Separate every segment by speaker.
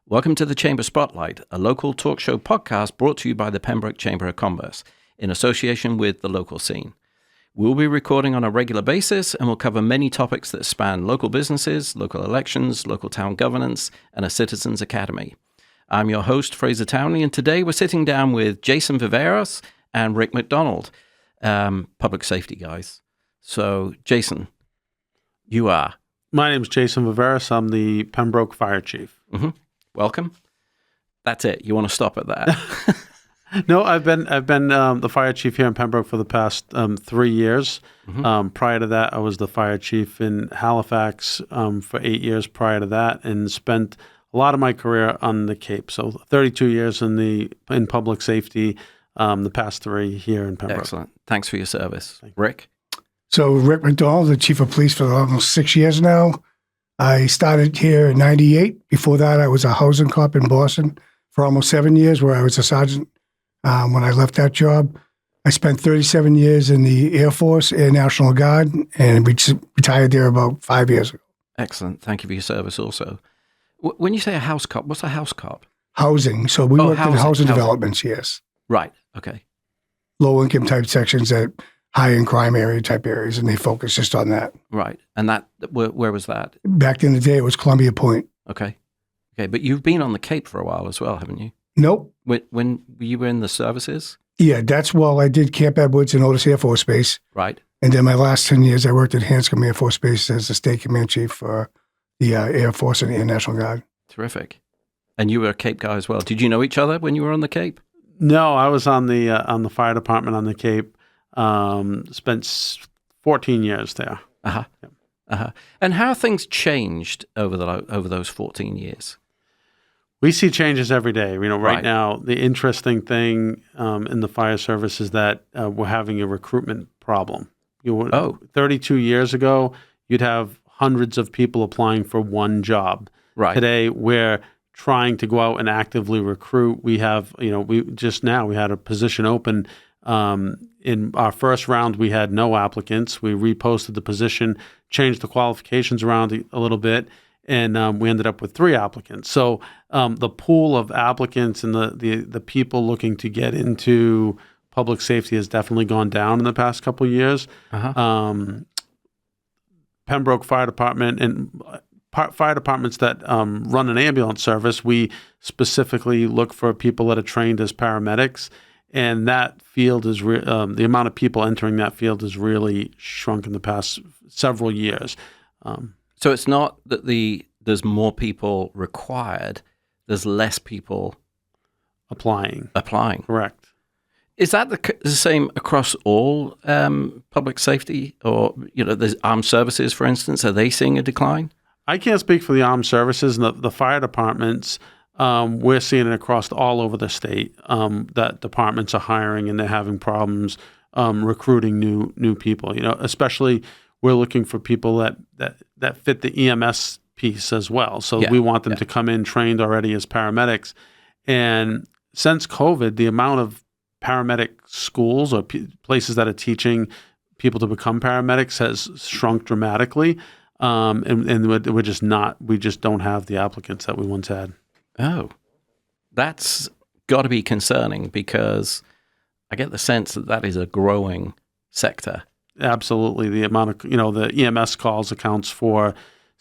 Speaker 1: Welcome to the Chamber Spotlight, a local talk show podcast brought to you by the Pembroke Chamber of Commerce in association with the local scene. We'll be recording on a regular basis and we'll cover many topics that span local businesses, local elections, local town governance, and a citizens' academy. I'm your host, Fraser Townley, and today we're sitting down with Jason Viveiros and Rick MacDonald, public safety guys. So, Jason, you are?
Speaker 2: My name's Jason Viveiros. I'm the Pembroke Fire Chief.
Speaker 1: Mm-hmm. Welcome. That's it. You want to stop at that?
Speaker 2: No, I've been the fire chief here in Pembroke for the past 3 years. Mm-hmm. Prior to that, I was the fire chief in Halifax for 8 years prior to that, and spent a lot of my career on the Cape. So 32 years in public safety. The past 3 here in Pembroke.
Speaker 1: Excellent. Thanks for your service, Rick.
Speaker 3: So Rick MacDonald, the chief of police for almost 6 years now. I started here in '98. Before that, I was a housing cop in Boston for almost 7 years, where I was a sergeant. When I left that job, I spent 37 years in the Air Force, Air National Guard, and retired there about 5 years ago.
Speaker 1: Excellent. Thank you for your service also. When you say a house cop, what's a house cop?
Speaker 3: Housing. So we worked in housing developments, yes.
Speaker 1: Right. Okay.
Speaker 3: Low-income type sections at high-end crime area type areas, and they focus just on that.
Speaker 1: Right. And where was that?
Speaker 3: Back in the day, it was Columbia Point.
Speaker 1: Okay. But you've been on the Cape for a while as well, haven't you?
Speaker 3: Nope.
Speaker 1: When you were in the services?
Speaker 3: Yeah, I did Camp Edwards and Otis Air Force Base.
Speaker 1: Right.
Speaker 3: And then my last 10 years, I worked at Hanscom Air Force Base as the state command chief for the Air Force and the Air National Guard. Terrific.
Speaker 1: And you were a Cape guy as well. Did you know each other when you were on the Cape?
Speaker 2: No, I was on the fire department on the Cape. Spent 14 years there.
Speaker 1: Uh-huh. Yep. Uh-huh. And how have things changed over those 14 years?
Speaker 2: We see changes every day. Right
Speaker 1: Right.
Speaker 2: now, the interesting thing in the fire service is that we're having a recruitment problem. 32 years ago, you'd have hundreds of people applying for one job.
Speaker 1: Right.
Speaker 2: Today, we're trying to go out and actively recruit. We have, we had a position open. In our first round, we had no applicants. We reposted the position, changed the qualifications around a little bit, and we ended up with 3 applicants. So the pool of applicants and the people looking to get into public safety has definitely gone down in the past couple of years. Uh-huh. Pembroke Fire Department and fire departments that run an ambulance service, we specifically look for people that are trained as paramedics. And that field is the amount of people entering that field has really shrunk in the past several years.
Speaker 1: So it's not that there's more people required; there's less people
Speaker 2: applying.
Speaker 1: Correct. Is that the same across all public safety, or there's armed services, for instance? Are they seeing a decline?
Speaker 2: I can't speak for the armed services and the fire departments. We're seeing it across all over the state that departments are hiring and they're having problems recruiting new people. Especially we're looking for people that fit the EMS piece as well. So we want them to come in trained already as paramedics. And since COVID, the amount of paramedic schools or places that are teaching people to become paramedics has shrunk dramatically. And we just don't have the applicants that we once had.
Speaker 1: Oh, that's got to be concerning, because I get the sense that is a growing sector.
Speaker 2: Absolutely. The amount of, the EMS calls accounts for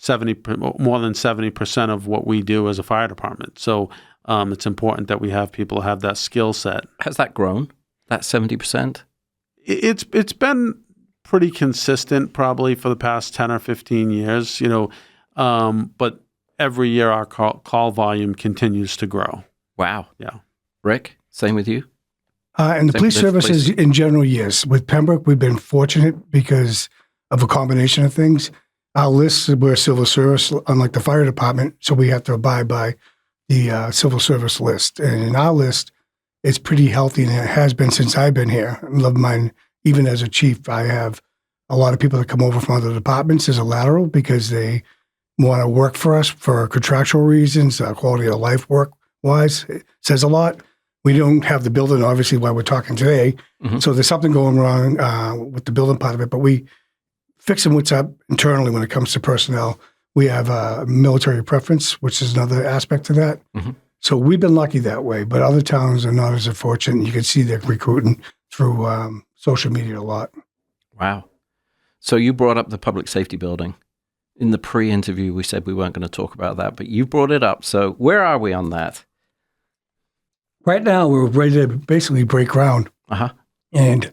Speaker 2: more than 70% of what we do as a fire department. So it's important that we have people have that skill set.
Speaker 1: Has that grown, that 70%?
Speaker 2: It's been pretty consistent probably for the past 10 or 15 years, but every year our call volume continues to grow.
Speaker 1: Wow.
Speaker 2: Yeah.
Speaker 1: Rick, same with you?
Speaker 3: And the police services in general, yes. With Pembroke, we've been fortunate because of a combination of things. Our lists, we're civil service, unlike the fire department, so we have to abide by the civil service list. And in our list, it's pretty healthy, and it has been since I've been here. I love mine. Even as a chief, I have a lot of people that come over from other departments as a lateral because they want to work for us for contractual reasons, quality of life work-wise. It says a lot. We don't have the building, obviously, while we're talking today. Mm-hmm. So there's something going wrong with the building part of it, but we fixing what's up internally when it comes to personnel. We have a military preference, which is another aspect to that.
Speaker 1: Mhm.
Speaker 3: So we've been lucky that way, but other towns are not as fortunate. You can see they're recruiting through social media a lot.
Speaker 1: Wow. So you brought up the public safety building. In the pre-interview, we said we weren't going to talk about that, but you brought it up. So where are we on that?
Speaker 3: Right now, we're ready to basically break ground.
Speaker 1: Uh-huh.
Speaker 3: And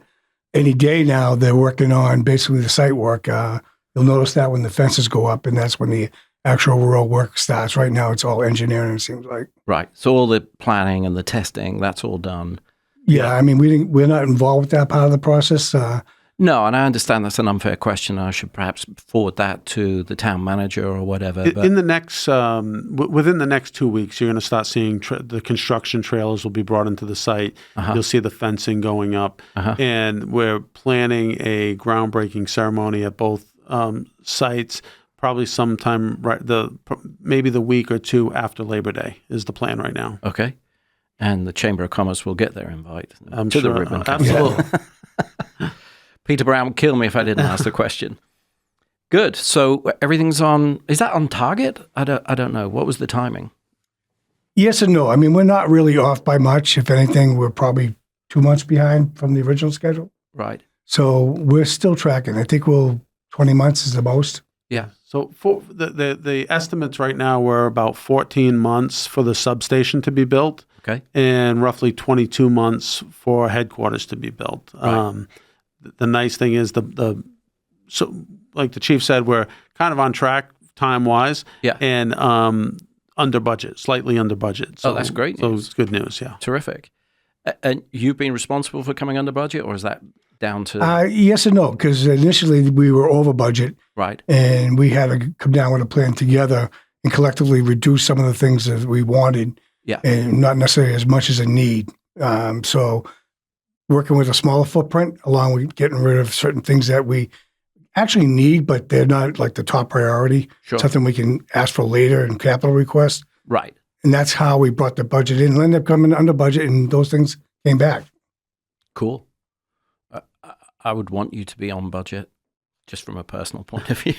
Speaker 3: any day now, they're working on basically the site work. You'll notice that when the fences go up, and that's when the actual real work starts. Right now, it's all engineering, it seems like.
Speaker 1: Right. So all the planning and the testing, that's all done.
Speaker 3: Yeah, I mean, we're not involved with that part of the process.
Speaker 1: No, and I understand that's an unfair question. I should perhaps forward that to the town manager or whatever.
Speaker 2: In the next, within the next 2 weeks, you're going to start seeing the construction trailers will be brought into the site. You'll see the fencing going up, and we're planning a groundbreaking ceremony at both sites. Probably sometime maybe the week or two after Labor Day is the plan right now.
Speaker 1: Okay, and the Chamber of Commerce will get their invite
Speaker 2: I'm
Speaker 1: to
Speaker 2: sure,
Speaker 1: the ribbon.
Speaker 2: absolutely.
Speaker 1: Peter Brown would kill me if I didn't ask the question. Good. So everything's on. Is that on target? I don't know. What was the timing?
Speaker 3: Yes and no. I mean, we're not really off by much. If anything, we're probably 2 months behind from the original schedule.
Speaker 1: Right.
Speaker 3: So we're still tracking. I think 20 months is the most.
Speaker 1: Yeah.
Speaker 2: So for the estimates right now were about 14 months for the substation to be built.
Speaker 1: Okay.
Speaker 2: And roughly 22 months for headquarters to be built.
Speaker 1: Right.
Speaker 2: The nice thing is so like the chief said, we're kind of on track time wise.
Speaker 1: Yeah.
Speaker 2: And under budget, slightly under budget. So,
Speaker 1: that's great
Speaker 2: So
Speaker 1: news.
Speaker 2: it's good news. Yeah.
Speaker 1: Terrific. And you've been responsible for coming under budget, or is that down to
Speaker 3: Yes and no, because initially we were over budget.
Speaker 1: right?
Speaker 3: And we had to come down with a plan together and collectively reduce some of the things that we wanted.
Speaker 1: Yeah.
Speaker 3: And not necessarily as much as a need. So working with a smaller footprint, along with getting rid of certain things that we actually need, but they're not like the top priority.
Speaker 1: Sure.
Speaker 3: Something we can ask for later in capital requests.
Speaker 1: Right.
Speaker 3: And that's how we brought the budget in. It ended up coming under budget, and those things came back.
Speaker 1: Cool. I would want you to be on budget, just from a personal point of view.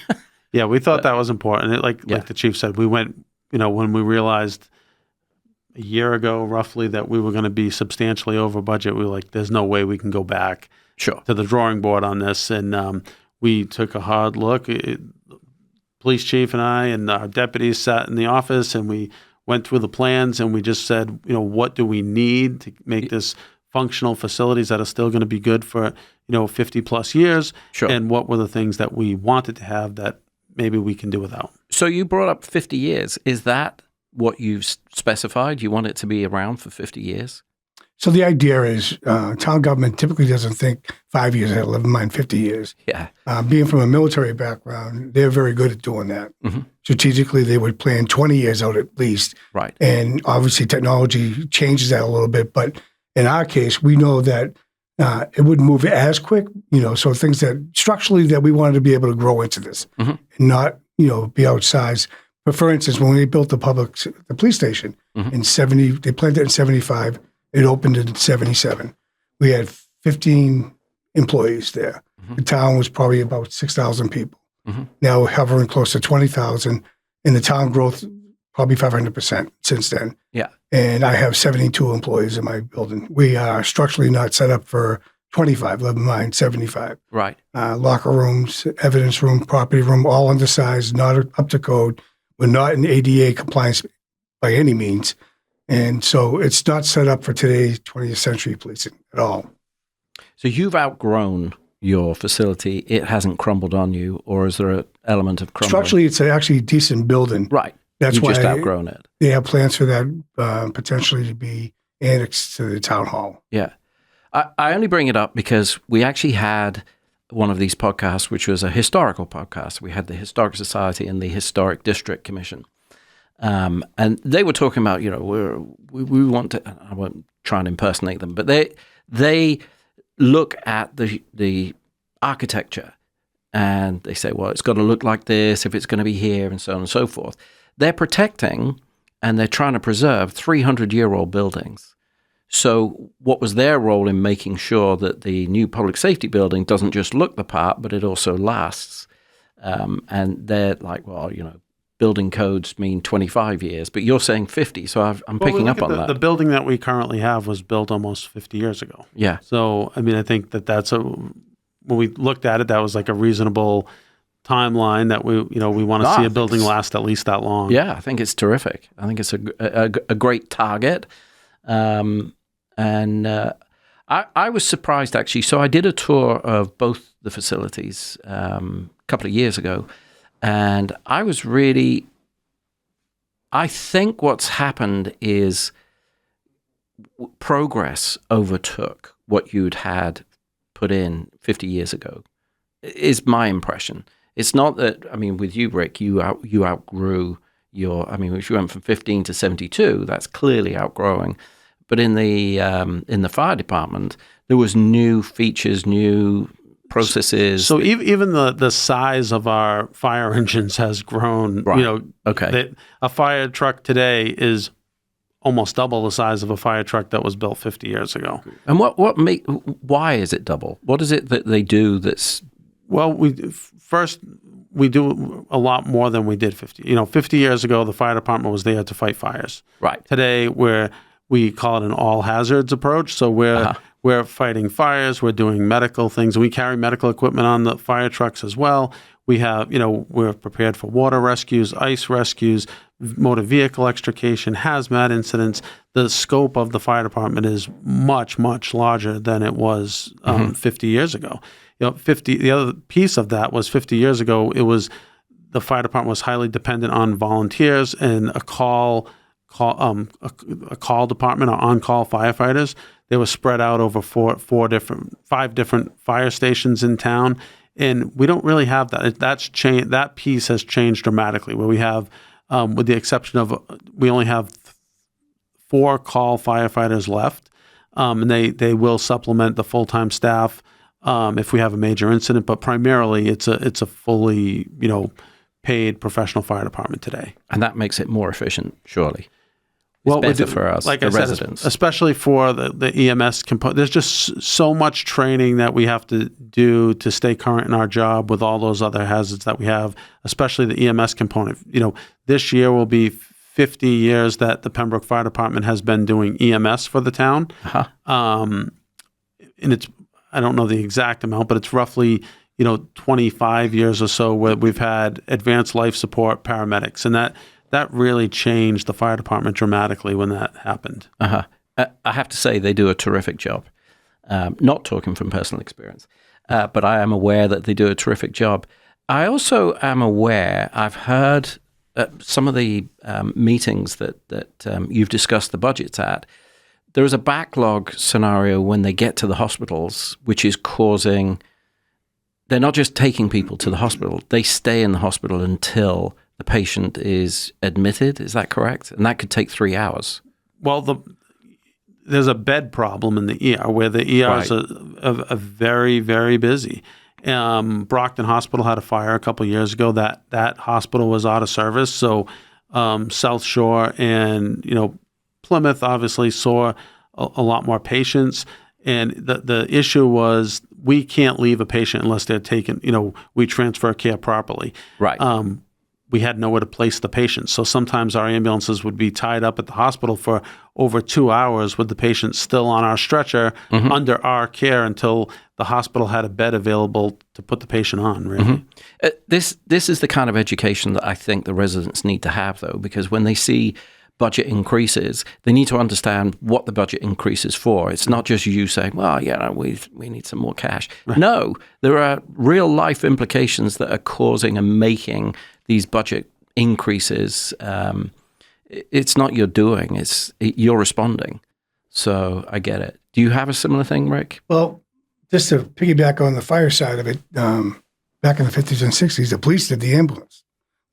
Speaker 2: Yeah, we thought that was important. Like the chief said, we went, when we realized a year ago roughly that we were going to be substantially over budget, we were like, there's no way we can go back
Speaker 1: Sure.
Speaker 2: to the drawing board on this. And we took a hard look. Police chief and I and our deputies sat in the office and we went through the plans and we just said, what do we need to make this functional facilities that are still going to be good for, 50 plus years?
Speaker 1: Sure.
Speaker 2: And what were the things that we wanted to have that maybe we can do without?
Speaker 1: So you brought up 50 years. Is that what you've specified? You want it to be around for 50 years?
Speaker 3: So the idea is town government typically doesn't think 5 years ahead, never mind 50 years.
Speaker 1: Yeah.
Speaker 3: Being from a military background, they're very good at doing that.
Speaker 1: Mm-hmm.
Speaker 3: Strategically, they would plan 20 years out at least.
Speaker 1: Right.
Speaker 3: And obviously technology changes that a little bit. But in our case, we know that it wouldn't move as quick, so things that structurally that we wanted to be able to grow into this and not, be outsized. But for instance, when they built the police station in 70, they planned it in 75. It opened in 77. We had 15 employees there. The town was probably about 6,000 people. Now we're hovering close to 20,000, and the town growth probably 500% since then.
Speaker 1: Yeah.
Speaker 3: And I have 72 employees in my building. We are structurally not set up for 25, never mind 75.
Speaker 1: Right.
Speaker 3: Locker rooms, evidence room, property room, all undersized, not up to code. We're not in ADA compliance by any means. And so it's not set up for today's 20th century policing at all.
Speaker 1: So you've outgrown your facility. It hasn't crumbled on you, or is there an element of crumbling?
Speaker 3: Structurally, it's actually a decent building.
Speaker 1: Right.
Speaker 3: That's
Speaker 1: You've
Speaker 3: why
Speaker 1: just outgrown it.
Speaker 3: They have plans for that potentially to be annexed to the town hall.
Speaker 1: Yeah. I only bring it up because we actually had one of these podcasts, which was a historical podcast. We had the Historic Society and the Historic District Commission. And they were talking about, we want to, I won't try and impersonate them, but they look at the architecture and they say, well, it's got to look like this if it's going to be here and so on and so forth. They're protecting and they're trying to preserve 300-year-old buildings. So what was their role in making sure that the new public safety building doesn't just look the part, but it also lasts? And they're like, well, building codes mean 25 years, but you're saying 50. So I'm picking up on that.
Speaker 2: The building that we currently have was built almost 50 years ago.
Speaker 1: Yeah.
Speaker 2: So, I mean, I think when we looked at it, that was like a reasonable timeline that we want to see a building last at least that long.
Speaker 1: Yeah, I think it's terrific. I think it's a great target. I was surprised, actually. So I did a tour of both the facilities a couple of years ago, and I think what's happened is progress overtook what you'd had put in 50 years ago, is my impression. It's not that, I mean, with you, Rick, you outgrew if you went from 15 to 72, that's clearly outgrowing. But in the fire department, there was new features, new processes.
Speaker 2: So even the size of our fire engines has grown.
Speaker 1: Right.
Speaker 2: A fire truck today is almost double the size of a fire truck that was built 50 years ago.
Speaker 1: And why is it double? What is it that they do that's...
Speaker 2: Well, we do a lot more than we did 50. 50 years ago, the fire department was there to fight fires.
Speaker 1: Right.
Speaker 2: Today, we call it an all hazards approach. So we're fighting fires. We're doing medical things. We carry medical equipment on the fire trucks as well. We have, we're prepared for water rescues, ice rescues, motor vehicle extrication, hazmat incidents. The scope of the fire department is much, much larger than it was 50 years ago. The other piece of that was 50 years ago, the fire department was highly dependent on volunteers and a call department or on-call firefighters. They were spread out over five different fire stations in town, and we don't really have that. That's changed. That piece has changed dramatically. Where we have, with the exception of, we only have 4 call firefighters left, and they will supplement the full-time staff if we have a major incident. But primarily, it's a fully paid professional fire department today,
Speaker 1: and that makes it more efficient, surely. It's better for us, like the residents.
Speaker 2: Especially for the EMS component. There's just so much training that we have to do to stay current in our job with all those other hazards that we have, especially the EMS component. This year will be 50 years that the Pembroke Fire Department has been doing EMS for the town. And it's, I don't know the exact amount, but it's roughly 25 years or so where we've had advanced life support paramedics, and that really changed the fire department dramatically when that happened.
Speaker 1: I have to say they do a terrific job. Not talking from personal experience, but I am aware that they do a terrific job. I also am aware, I've heard some of the meetings that you've discussed the budgets at. There is a backlog scenario when they get to the hospitals, which is causing, they're not just taking people to the hospital, they stay in the hospital until the patient is admitted. Is that correct? And that could take 3 hours.
Speaker 2: Well, there's a bed problem in the ER where the ERs are very, very busy. Brockton Hospital had a fire a couple of years ago. That hospital was out of service. So South Shore and Plymouth obviously saw a lot more patients. And the issue was we can't leave a patient unless they're taken. We transfer care properly.
Speaker 1: Right.
Speaker 2: We had nowhere to place the patient. So sometimes our ambulances would be tied up at the hospital for over 2 hours with the patient still on our stretcher under our care until the hospital had a bed available to put the patient on, really.
Speaker 1: This is the kind of education that I think the residents need to have, though, because when they see budget increases, they need to understand what the budget increase is for. It's not just you saying, well, we need some more cash. Right. No, there are real life implications that are causing and making these budget increases. It's not your doing, you're responding. So I get it. Do you have a similar thing, Rick?
Speaker 3: Well, just to piggyback on the fire side of it, back in the 50s and 60s, the police did the ambulance.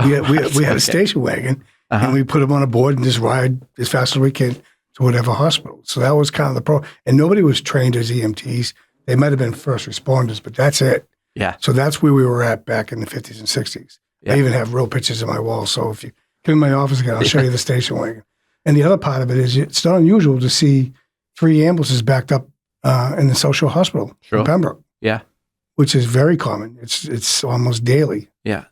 Speaker 3: We had a station wagon, and we put them on a board and just ride as fast as we can to whatever hospital. So that was kind of the and nobody was trained as EMTs. They might have been first responders, but that's it.
Speaker 1: Yeah.
Speaker 3: So that's where we were at back in the 50s and 60s. Yeah. I even have real pictures on my wall. So if you come in my office again, I'll show you the station wagon. And the other part of it is it's not unusual to see 3 ambulances backed up in the social hospital in Pembroke.
Speaker 1: Yeah.
Speaker 3: Which is very common. It's almost daily.
Speaker 1: Yeah.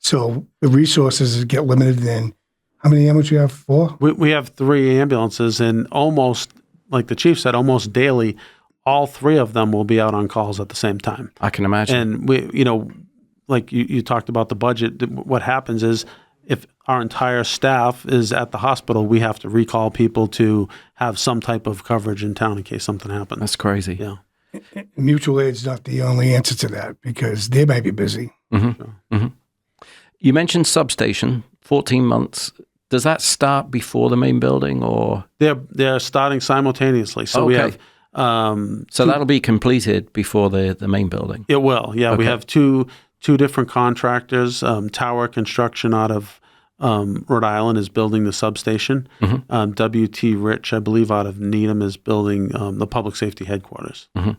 Speaker 3: So the resources get limited. Then how many ambulances you have? 4?
Speaker 2: We have 3 ambulances, and almost, like the chief said, almost daily, all 3 of them will be out on calls at the same time.
Speaker 1: I can imagine.
Speaker 2: And we, like you talked about the budget, what happens is if our entire staff is at the hospital, we have to recall people to have some type of coverage in town in case something happens.
Speaker 1: That's crazy.
Speaker 2: Yeah.
Speaker 3: Mutual aid's not the only answer to that because they might be busy.
Speaker 1: Mm-hmm. Mm-hmm. You mentioned substation, 14 months. Does that start before the main building, or
Speaker 2: they're starting simultaneously? So we have.
Speaker 1: So that'll be completed before the main building.
Speaker 2: It will. Yeah,
Speaker 1: Okay.
Speaker 2: we have two different contractors. Tower Construction out of Rhode Island is building the substation.
Speaker 1: Mm-hmm.
Speaker 2: WT Rich, I believe, out of Needham is building the public safety headquarters.
Speaker 1: Mm-hmm.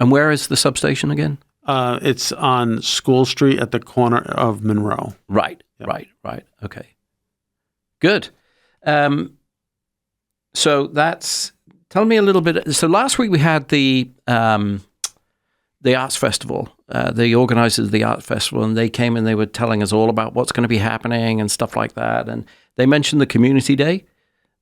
Speaker 1: And where is the substation again?
Speaker 2: It's on School Street at the corner of Monroe.
Speaker 1: Right,
Speaker 2: Yep.
Speaker 1: right. Okay, good. So that's. Tell me a little bit. So last week we had the arts festival. The organizers of the art festival, and they came and they were telling us all about what's going to be happening and stuff like that. And they mentioned the community day,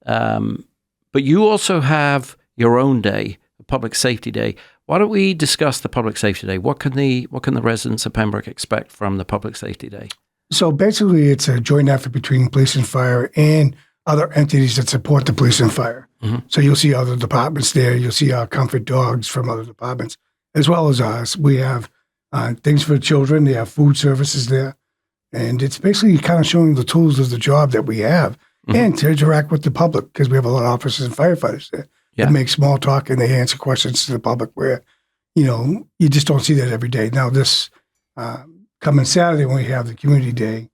Speaker 1: but you also have your own day, a public safety day. Why don't we discuss the public safety day? What can the residents of Pembroke expect from the public safety day?
Speaker 3: So basically, it's a joint effort between police and fire and other entities that support the police and fire.
Speaker 1: Mm-hmm.
Speaker 3: So you'll see other departments there. You'll see our comfort dogs from other departments, as well as us. We have things for children. They have food services there. And it's basically kind of showing the tools of the job that we have and to interact with the public because we have a lot of officers and firefighters there.
Speaker 1: Yeah.
Speaker 3: That make small talk and they answer questions to the public where, you just don't see that every day. Now, this coming Saturday when we have the community day,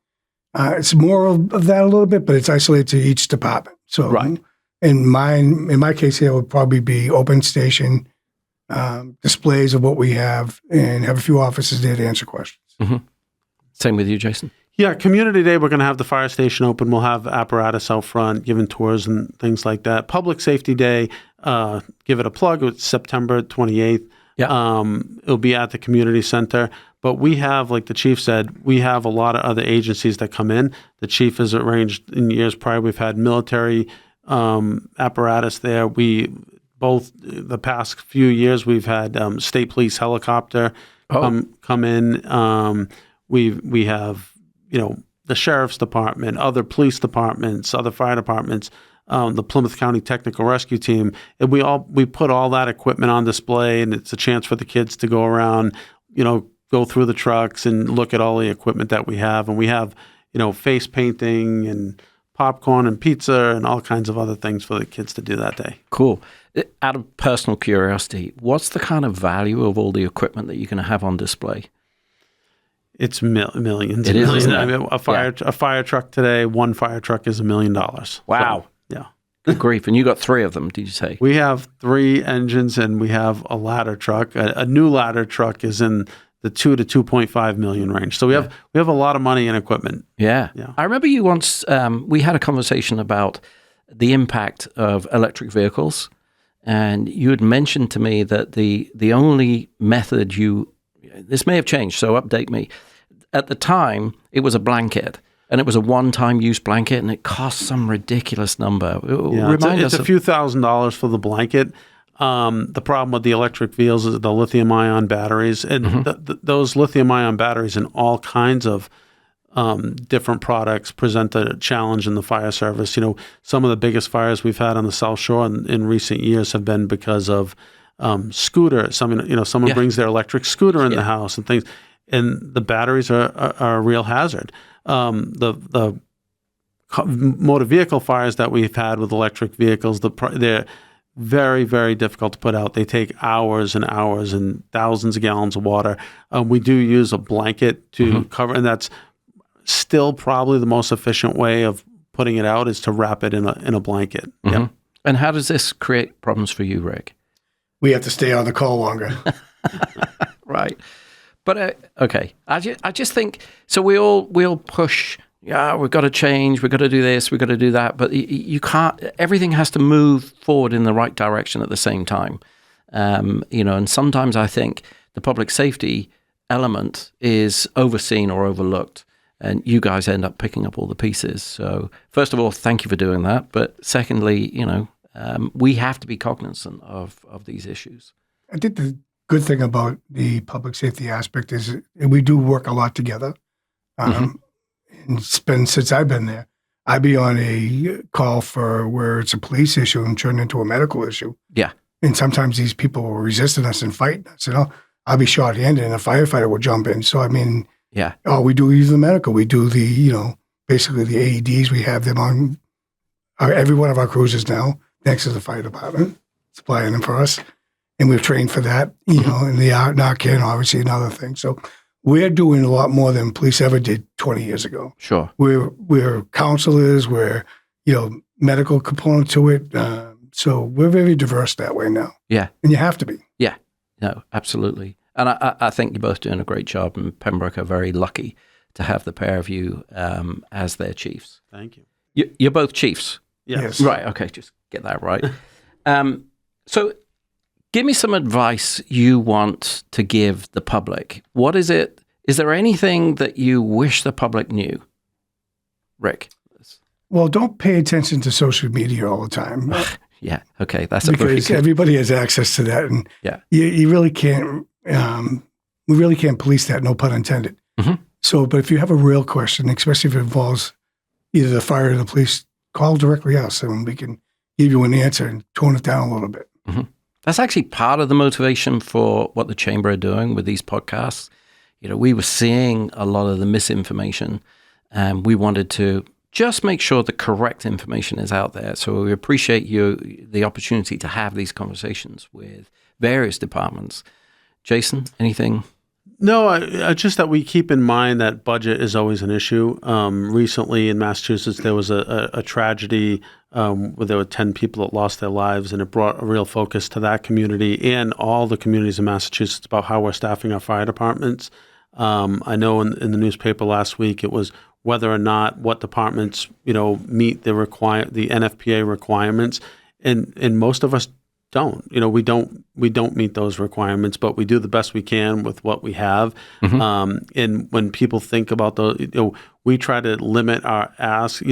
Speaker 3: it's more of that a little bit, but it's isolated to each department. So
Speaker 1: right.
Speaker 3: in my case here, would probably be open station displays of what we have and have a few officers there to answer questions.
Speaker 1: Mm-hmm. Same with you, Jason?
Speaker 2: Yeah, Community Day, we're going to have the fire station open. We'll have apparatus out front, giving tours and things like that. Public Safety Day, give it a plug. It's September 28th.
Speaker 1: Yeah.
Speaker 2: It'll be at the community center. But we have, like the chief said, we have a lot of other agencies that come in. The chief has arranged in years prior. We've had military apparatus there. The past few years, we've had state police helicopter come in. We have, the sheriff's department, other police departments, other fire departments, the Plymouth County Technical Rescue Team. And we put all that equipment on display, and it's a chance for the kids to go around, go through the trucks and look at all the equipment that we have. And we have, face painting and popcorn and pizza and all kinds of other things for the kids to do that day.
Speaker 1: Cool. Out of personal curiosity, what's the kind of value of all the equipment that you're going to have on display?
Speaker 2: It's millions.
Speaker 1: It is,
Speaker 2: millions.
Speaker 1: isn't it?
Speaker 2: I mean, a fire truck today, one fire truck is $1 million.
Speaker 1: Wow.
Speaker 2: So, yeah.
Speaker 1: Good grief. And you got 3 of them, did you say?
Speaker 2: We have 3 engines and we have a ladder truck. A new ladder truck is in the 2 to 2.5 million range. So we have a lot of money in equipment.
Speaker 1: Yeah.
Speaker 2: Yeah.
Speaker 1: I remember you once, we had a conversation about the impact of electric vehicles. And you had mentioned to me that the only method this may have changed, so update me. At the time, it was a blanket, and it was a one-time use blanket, and it cost some ridiculous number.
Speaker 2: Yeah, it's a few $1,000s for the blanket. The problem with the electric vehicles is the lithium-ion batteries, and those lithium-ion batteries in all kinds of different products present a challenge in the fire service. Some of the biggest fires we've had on the South Shore in recent years have been because of scooters. Someone brings their electric scooter in the house and things, and the batteries are a real hazard. The motor vehicle fires that we've had with electric vehicles, they're very, very difficult to put out. They take hours and hours and thousands of gallons of water. We do use a blanket to cover, and that's still probably the most efficient way of putting it out is to wrap it in a blanket.
Speaker 1: Mm-hmm.
Speaker 2: Yeah.
Speaker 1: And how does this create problems for you, Rick?
Speaker 3: We have to stay on the call longer.
Speaker 1: Right. But, okay, I just think, so we all push, we've got to change, we've got to do this, we've got to do that, but you can't, everything has to move forward in the right direction at the same time. And sometimes I think the public safety element is overseen or overlooked. and you guys end up picking up all the pieces. So first of all, thank you for doing that. But secondly, we have to be cognizant of these issues.
Speaker 3: I think the good thing about the public safety aspect is we do work a lot together. And it's been since I've been there. I'd be on a call for where it's a police issue and turn into a medical issue.
Speaker 1: Yeah.
Speaker 3: And sometimes these people were resisting us and fighting us. I'll be short-handed and a firefighter will jump in. So, we do use the medical. We do the, basically the AEDs. We have them on every one of our cruisers now, thanks to the fire department, supplying them for us. And we've trained for that, and the Narcan, obviously, another thing. So we're doing a lot more than police ever did 20 years ago.
Speaker 1: Sure.
Speaker 3: We're counselors. We're, medical component to it. So we're very diverse that way now.
Speaker 1: Yeah.
Speaker 3: And you have to be.
Speaker 1: Yeah. No, absolutely. And I think you're both doing a great job, and Pembroke are very lucky to have the pair of you as their chiefs.
Speaker 2: Thank you.
Speaker 1: You're both chiefs?
Speaker 2: Yes.
Speaker 1: Right, okay, just get that right. So give me some advice you want to give the public. What is it? Is there anything that you wish the public knew? Rick?
Speaker 3: Well, don't pay attention to social media all the time.
Speaker 1: Yeah, okay, that's a very
Speaker 3: because
Speaker 1: good.
Speaker 3: everybody has access to that, and
Speaker 1: Yeah.
Speaker 3: you really can't. We really can't police that. No pun intended. So, but if you have a real question, especially if it involves either the fire or the police, call directly us, and we can give you an answer and tone it down a little bit.
Speaker 1: That's actually part of the motivation for what the Chamber are doing with these podcasts. We were seeing a lot of the misinformation, and we wanted to just make sure the correct information is out there. So we appreciate the opportunity to have these conversations with various departments. Jason, anything?
Speaker 2: No, just that we keep in mind that budget is always an issue. Recently in Massachusetts, there was a tragedy where there were 10 people that lost their lives, and it brought a real focus to that community and all the communities in Massachusetts about how we're staffing our fire departments. I know in the newspaper last week, it was whether or not what departments, meet the NFPA requirements, and most of us don't. We don't meet those requirements, but we do the best we can with what we have. And when people think about those, we try to limit our ask,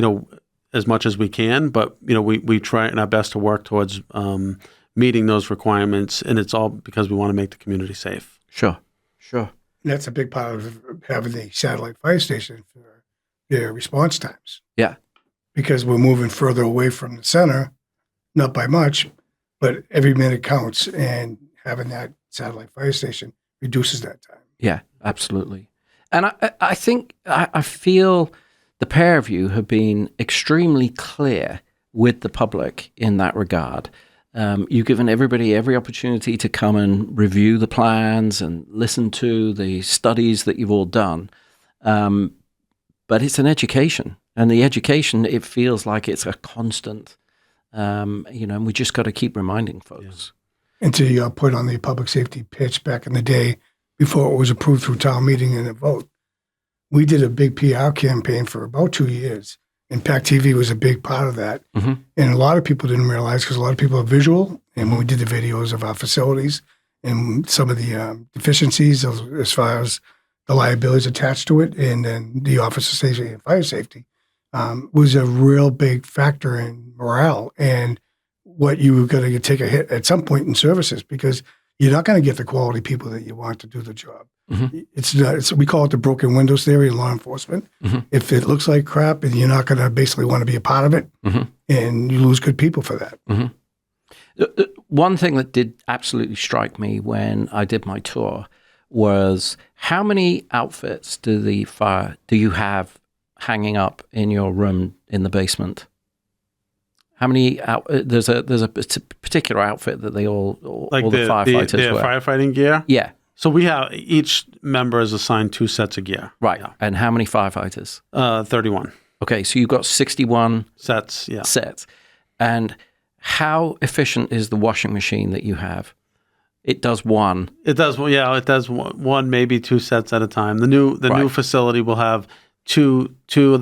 Speaker 2: as much as we can, but we try in our best to work towards meeting those requirements, and it's all because we want to make the community safe.
Speaker 1: Sure.
Speaker 3: And that's a big part of having the satellite fire station for their response times.
Speaker 1: Yeah.
Speaker 3: Because we're moving further away from the center, not by much, but every minute counts, and having that satellite fire station reduces that time.
Speaker 1: Yeah, absolutely. And I think, I feel the pair of you have been extremely clear with the public in that regard. You've given everybody every opportunity to come and review the plans and listen to the studies that you've all done. But it's an education, and the education, it feels like it's a constant, and we just got to keep reminding folks.
Speaker 3: Yeah. And to your point on the public safety pitch back in the day, before it was approved through town meeting and a vote, we did a big PR campaign for about 2 years. Impact TV was a big part of that. And a lot of people didn't realize, because a lot of people are visual, and when we did the videos of our facilities and some of the deficiencies as far as the liabilities attached to it, and then the officer safety and fire safety, was a real big factor in morale and what you were going to take a hit at some point in services, because you're not going to get the quality people that you want to do the job. We call it the broken windows theory in law enforcement. If it looks like crap, and you're not going to basically want to be a part of it, and you lose good people for that.
Speaker 1: One thing that did absolutely strike me when I did my tour was how many outfits do you have hanging up in your room in the basement? How many? There's a particular outfit that they all the firefighters wear.
Speaker 2: Firefighting gear.
Speaker 1: Yeah.
Speaker 2: So we have, each member is assigned 2 sets of gear.
Speaker 1: Right.
Speaker 2: Yeah.
Speaker 1: And how many firefighters?
Speaker 2: 31
Speaker 1: Okay, so you've got 61
Speaker 2: sets. Yeah.
Speaker 1: Sets. And how efficient is the washing machine that you have? It does one.
Speaker 2: It does. Yeah, it does one, maybe 2 sets at a time. The new facility will have two washer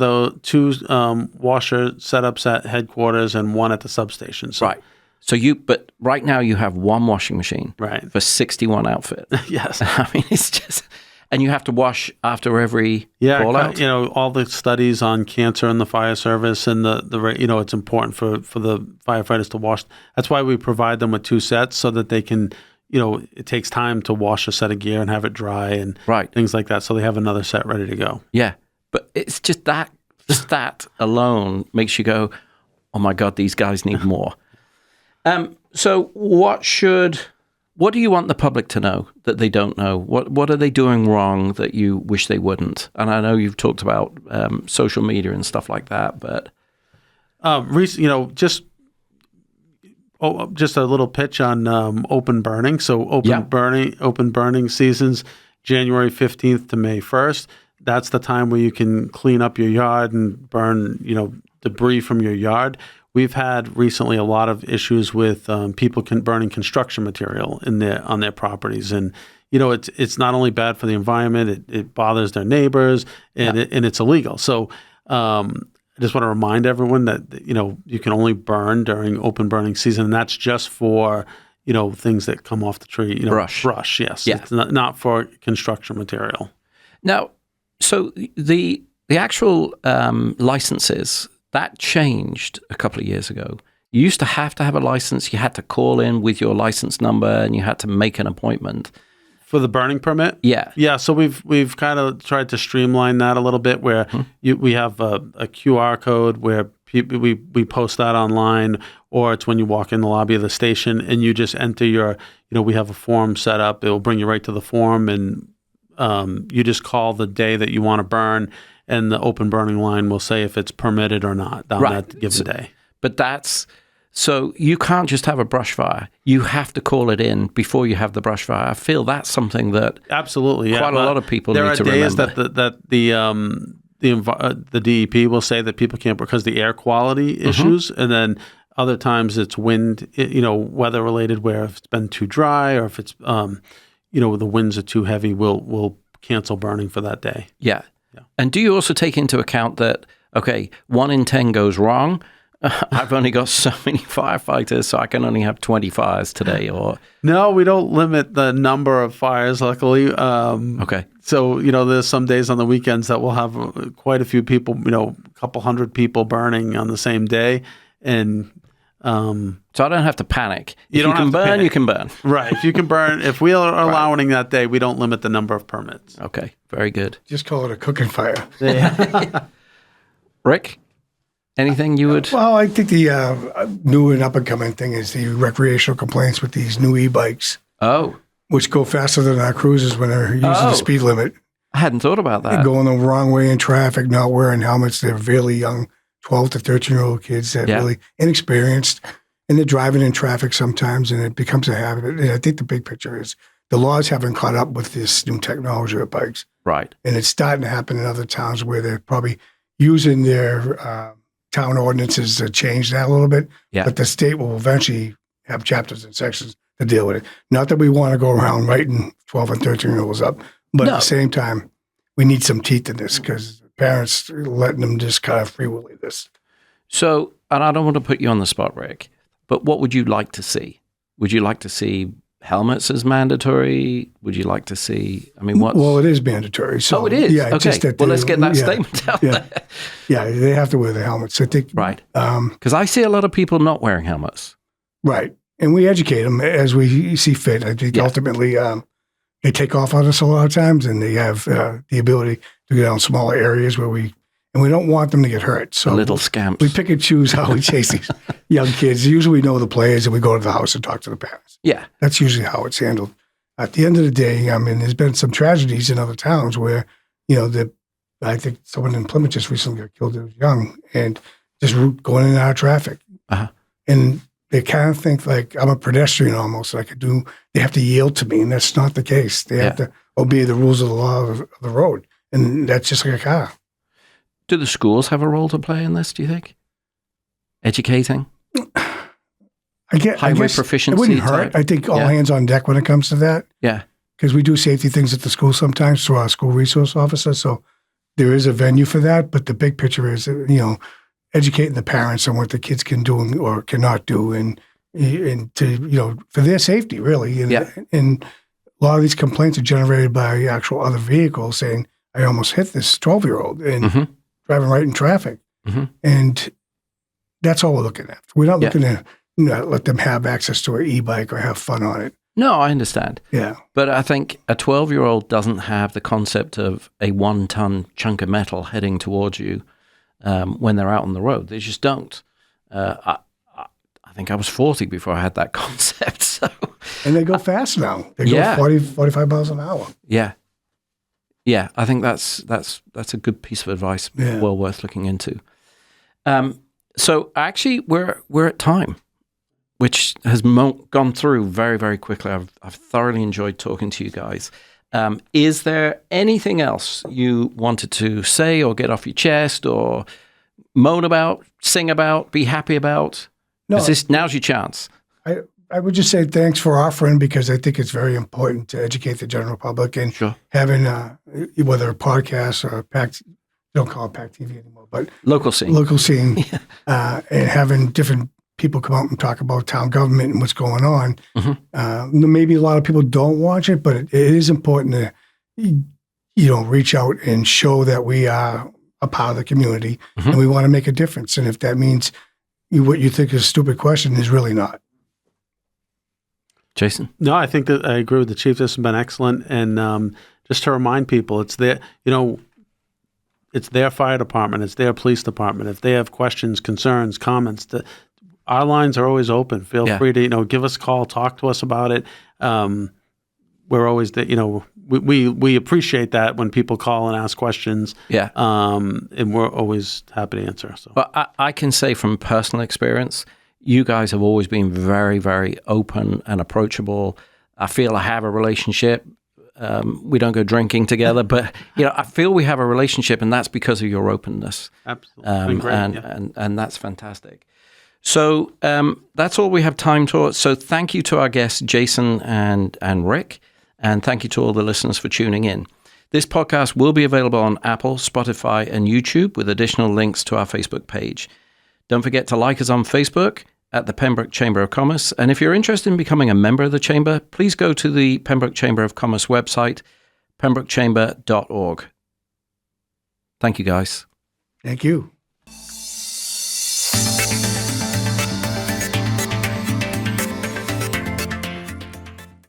Speaker 2: setups at headquarters and one at the substation. So,
Speaker 1: right. So but right now you have one washing machine
Speaker 2: right.
Speaker 1: for 61 outfits.
Speaker 2: Yes.
Speaker 1: I mean, it's just, And you have to wash after every
Speaker 2: Yeah,
Speaker 1: fallout?
Speaker 2: all the studies on cancer in the fire service and it's important for the firefighters to wash. That's why we provide them with 2 sets so that they can, it takes time to wash a set of gear and have it dry and things like that. So they have another set ready to go.
Speaker 1: Yeah. But it's just that alone makes you go, oh my God, these guys need more. So what do you want the public to know that they don't know? What are they doing wrong that you wish they wouldn't? And I know you've talked about social media and stuff like that, but
Speaker 2: just a little pitch on open burning. So open burning seasons, January 15th to May 1st. That's the time where you can clean up your yard and burn, debris from your yard. We've had recently a lot of issues with people burning construction material on their properties, and it's not only bad for the environment, it bothers their neighbors, and it's illegal. So I just want to remind everyone that you can only burn during open burning season, and that's just for things that come off the tree. Brush. Yes, it's not for construction material.
Speaker 1: Now, so the actual licenses. That changed a couple of years ago. You used to have a license. You had to call in with your license number, and you had to make an appointment.
Speaker 2: For the burning permit?
Speaker 1: Yeah.
Speaker 2: Yeah, so we've kind of tried to streamline that a little bit where we have a QR code where we post that online, or it's when you walk in the lobby of the station and you just enter we have a form set up. It will bring you right to the form, and you just call the day that you want to burn, and the open burning line will say if it's permitted or not on that given day. But
Speaker 1: so you can't just have a brush fire. You have to call it in before you have the brush fire. I feel that's something that
Speaker 2: absolutely
Speaker 1: quite a lot of people need to remember.
Speaker 2: There are days that the DEP will say that people can't because the air quality issues, and then other times it's wind, weather related, where if it's been too dry or if it's the winds are too heavy, we'll cancel burning for that day.
Speaker 1: Yeah. And do you also take into account that, 1 in 10 goes wrong? I've only got so many firefighters, so I can only have 20 fires today. Or
Speaker 2: no, we don't limit the number of fires, luckily.
Speaker 1: Okay.
Speaker 2: So, there's some days on the weekends that we'll have quite a few people, a couple hundred people burning on the same day. And
Speaker 1: so I don't have to panic. If
Speaker 2: you can burn,
Speaker 1: you can burn.
Speaker 2: Right. If you can burn, if we are allowing that day, we don't limit the number of permits.
Speaker 1: Okay. Very good.
Speaker 3: Just call it a cooking fire.
Speaker 2: Yeah.
Speaker 1: Rick, anything you would?
Speaker 3: Well, I think the new and up-and-coming thing is the recreational complaints with these new e-bikes.
Speaker 1: Oh.
Speaker 3: Which go faster than our cruisers when they're using the speed limit.
Speaker 1: I hadn't thought about that.
Speaker 3: They're going the wrong way in traffic, not wearing helmets. They're really young, 12 to 13-year-old kids that are really inexperienced. And they're driving in traffic sometimes, and it becomes a habit. And I think the big picture is the laws haven't caught up with this new technology with bikes.
Speaker 1: Right.
Speaker 3: And it's starting to happen in other towns where they're probably using their town ordinances to change that a little bit.
Speaker 1: Yeah.
Speaker 3: But the state will eventually have chapters and sections to deal with it. Not that we want to go around writing 12 and 13-year-olds up, but at the same time, we need some teeth in this because parents are letting them just kind of free-willy this.
Speaker 1: So, and I don't want to put you on the spot, Rick, but what would you like to see? Would you like to see helmets as mandatory? Would you like to see, what?
Speaker 3: Well, it is mandatory. So,
Speaker 1: it is?
Speaker 3: Yeah,
Speaker 1: okay.
Speaker 3: Just that
Speaker 1: let's get that statement out there.
Speaker 3: Yeah, they have to wear the helmets. I think,
Speaker 1: right. Because I see a lot of people not wearing helmets.
Speaker 3: Right. And we educate them as we see fit. I think ultimately they take off on us a lot of times, and they have the ability to get on smaller areas where we don't want them to get hurt. So
Speaker 1: little scamps.
Speaker 3: We pick and choose how we chase these young kids. Usually we know the players, and we go to the house and talk to the parents.
Speaker 1: Yeah.
Speaker 3: That's usually how it's handled. At the end of the day, there's been some tragedies in other towns where, I think someone in Plymouth just recently got killed that was young and just going in and out of traffic.
Speaker 1: Uh-huh.
Speaker 3: And they kind of think like I'm a pedestrian almost. They have to yield to me, and that's not the case. They have to obey the rules of the law of the road, and that's just like a car.
Speaker 1: Do the schools have a role to play in this, do you think? Educating?
Speaker 3: I guess
Speaker 1: proficiency.
Speaker 3: It wouldn't hurt. I think all hands on deck when it comes to that.
Speaker 1: Yeah.
Speaker 3: Because we do safety things at the school sometimes through our school resource officer. So there is a venue for that. But the big picture is, educating the parents on what the kids can do or cannot do and to, for their safety, really. And a lot of these complaints are generated by actual other vehicles saying, I almost hit this 12-year-old and driving right in traffic. And that's all we're looking at. We're not looking to let them have access to an e-bike or have fun on it.
Speaker 1: No, I understand.
Speaker 3: Yeah.
Speaker 1: But I think a 12-year-old doesn't have the concept of a 1-ton chunk of metal heading towards you when they're out on the road. They just don't. I think I was 40 before I had that concept. So.
Speaker 3: And they go fast now. They go 40, 45 miles an hour.
Speaker 1: Yeah. Yeah, I think that's a good piece of advice, well worth looking into. So actually, we're at time, which has gone through very, very quickly. I've thoroughly enjoyed talking to you guys. Is there anything else you wanted to say or get off your chest or moan about, sing about, be happy about?
Speaker 3: No,
Speaker 1: Now's your chance.
Speaker 3: I would just say thanks for offering, because I think it's very important to educate the general public, and having whether a podcast or don't call it PAC TV anymore, but
Speaker 1: local scene,
Speaker 3: and having different people come out and talk about town government and what's going on. Maybe a lot of people don't watch it, but it is important to reach out and show that we are a part of the community and we want to make a difference. And if that means what you think is a stupid question is really not.
Speaker 1: Jason?
Speaker 2: No, I think that I agree with the chief. This has been excellent. And just to remind people, it's their fire department, it's their police department. If they have questions, concerns, comments, our lines are always open. Feel free to, give us a call, talk to us about it. We're always, we appreciate that when people call and ask questions. Yeah. And we're always happy to answer. So.
Speaker 1: But I can say from personal experience, you guys have always been very, very open and approachable. I feel I have a relationship. We don't go drinking together, but I feel we have a relationship, and that's because of your openness.
Speaker 2: Absolutely.
Speaker 1: And that's fantastic. So that's all we have time for. So thank you to our guests, Jason and Rick, and thank you to all the listeners for tuning in. This podcast will be available on Apple, Spotify, and YouTube with additional links to our Facebook page. Don't forget to like us on Facebook at the Pembroke Chamber of Commerce. And if you're interested in becoming a member of the Chamber, please go to the Pembroke Chamber of Commerce website, pembrokechamber.org. Thank you, guys.
Speaker 3: Thank you.